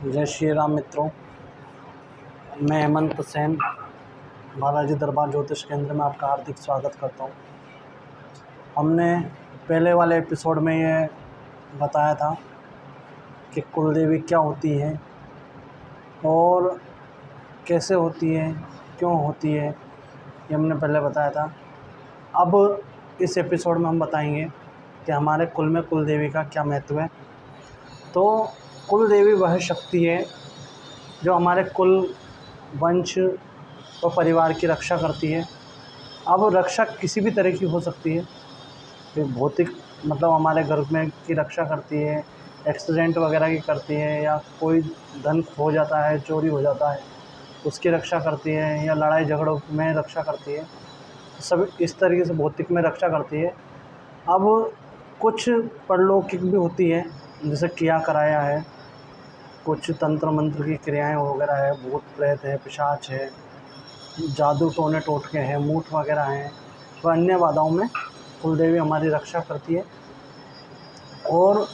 जय श्री राम मित्रों, मैं हेमंत सेन बालाजी दरबार ज्योतिष केंद्र में आपका हार्दिक स्वागत करता हूँ। हमने पहले वाले एपिसोड में ये बताया था कि कुल देवी क्या होती है और कैसे होती है, क्यों होती है, ये हमने पहले बताया था। अब इस एपिसोड में हम बताएंगे कि हमारे कुल में कुल देवी का क्या महत्व है। तो कुल देवी वह शक्ति है जो हमारे कुल, वंश और परिवार की रक्षा करती है। अब रक्षा किसी भी तरह की हो सकती है, तो भौतिक मतलब हमारे घर में की रक्षा करती है, एक्सीडेंट वगैरह की करती है, या कोई धन खो जाता है, चोरी हो जाता है उसकी रक्षा करती है, या लड़ाई झगड़ों में रक्षा करती है। सब इस तरीके से भौतिक में रक्षा करती है। अब कुछ परलौकिक भी होती है, जैसे किया कराया है, कुछ तंत्र मंत्र की क्रियाएं वगैरह है, भूत प्रेत है, पिशाच है, जादू टोने टोटके हैं, मूठ वगैरह हैं, तो अन्य बाधाओं में कुल देवी हमारी रक्षा करती है। और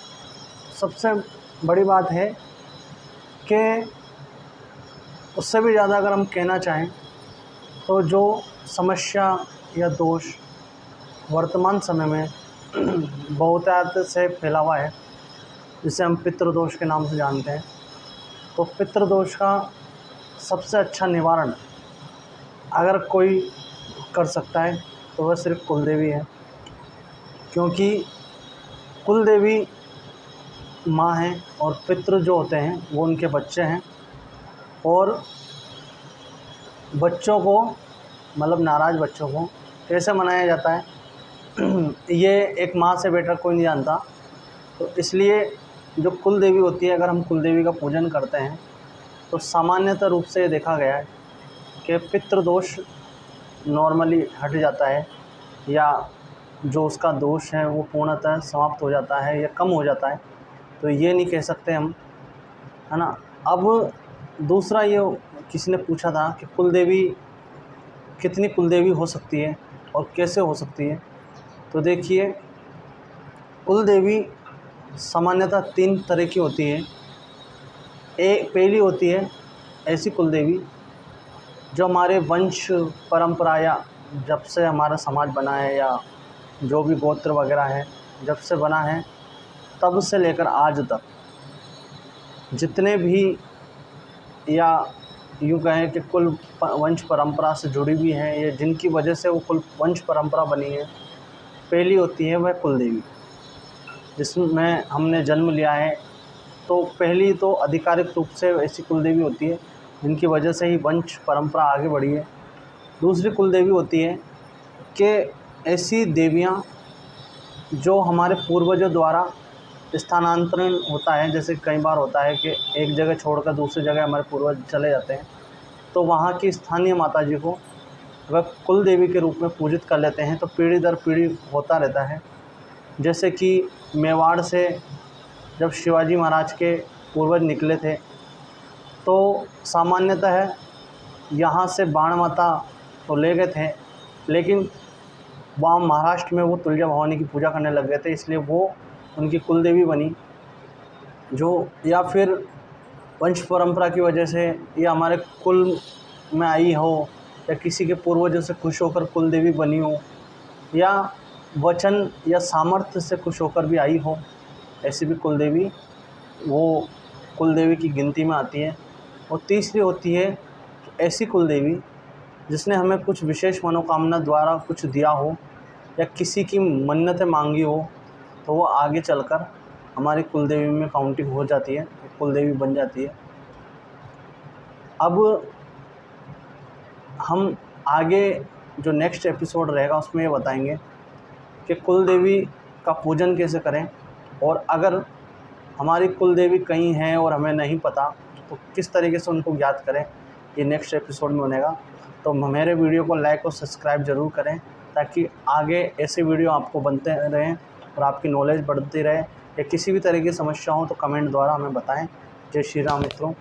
सबसे बड़ी बात है कि उससे भी ज़्यादा अगर हम कहना चाहें तो जो समस्या या दोष वर्तमान समय में बहुतायत से फैला हुआ है, जिसे हम पितृदोष के नाम से जानते हैं, तो पितृदोष का सबसे अच्छा निवारण अगर कोई कर सकता है तो वह सिर्फ कुल देवी है। क्योंकि कुल देवी माँ हैं और पितृ जो होते हैं वो उनके बच्चे हैं। और बच्चों को मतलब नाराज़ बच्चों को कैसे मनाया जाता है ये एक माँ से बेटर कोई नहीं जानता। तो इसलिए जो कुल देवी होती है, अगर हम कुल देवी का पूजन करते हैं तो सामान्यतः रूप से ये देखा गया है कि पितृदोष नॉर्मली हट जाता है, या जो उसका दोष है वो पूर्णतः समाप्त हो जाता है या कम हो जाता है। तो ये नहीं कह सकते हम, है ना। अब दूसरा ये किसी ने पूछा था कि कुल देवी कितनी कुल देवी हो सकती है और कैसे हो सकती है। तो देखिए, कुल देवी सामान्यतः 3 तरह की होती है। पहली होती है ऐसी कुल देवी जो हमारे वंश परंपरा या जब से हमारा समाज बना है, या जो भी गोत्र वगैरह है जब से बना है तब से लेकर आज तक जितने भी, या यूँ कहें कि कुल वंश परंपरा से जुड़ी हुई हैं, या जिनकी वजह से वो कुल वंश परंपरा बनी है, पहली होती है वह कुल देवी, जिसमें हमने जन्म लिया है। तो पहली तो आधिकारिक रूप से ऐसी कुल देवी होती है जिनकी वजह से ही वंश परंपरा आगे बढ़ी है। दूसरी कुल देवी होती है कि ऐसी देवियाँ जो हमारे पूर्वजों द्वारा स्थानांतरण होता है। जैसे कई बार होता है कि एक जगह छोड़कर दूसरी जगह हमारे पूर्वज चले जाते हैं, तो वहाँ की स्थानीय माता जी को वह कुल देवी के रूप में पूजित कर लेते हैं। तो पीढ़ी दर पीढ़ी होता रहता है। जैसे कि मेवाड़ से जब शिवाजी महाराज के पूर्वज निकले थे तो सामान्यतः यहाँ से बाण माता तो ले गए थे, लेकिन वहाँ महाराष्ट्र में वो तुलजा भवानी की पूजा करने लग गए थे, इसलिए वो उनकी कुल देवी बनी। जो या फिर वंश परंपरा की वजह से या हमारे कुल में आई हो, या किसी के पूर्वजों से खुश होकर कुल देवी बनी हो, या वचन या सामर्थ्य से खुश होकर भी आई हो, ऐसी भी कुल देवी वो कुल देवी की गिनती में आती है। और तीसरी होती है ऐसी कुल देवी जिसने हमें कुछ विशेष मनोकामना द्वारा कुछ दिया हो, या किसी की मन्नतें मांगी हो, तो वो आगे चलकर हमारी कुल देवी में काउंटिंग हो जाती है, कुल देवी बन जाती है। अब हम आगे जो नेक्स्ट एपिसोड रहेगा उसमें ये बताएंगे कि कुल देवी का पूजन कैसे करें, और अगर हमारी कुल देवी कहीं हैं और हमें नहीं पता तो किस तरीके से उनको ज्ञात करें, ये नेक्स्ट एपिसोड में बनेगा। तो मेरे वीडियो को लाइक और सब्सक्राइब ज़रूर करें, ताकि आगे ऐसे वीडियो आपको बनते रहें और आपकी नॉलेज बढ़ती रहे। या किसी भी तरह की समस्या हो तो कमेंट द्वारा हमें बताएं। जय श्री राम मित्रों।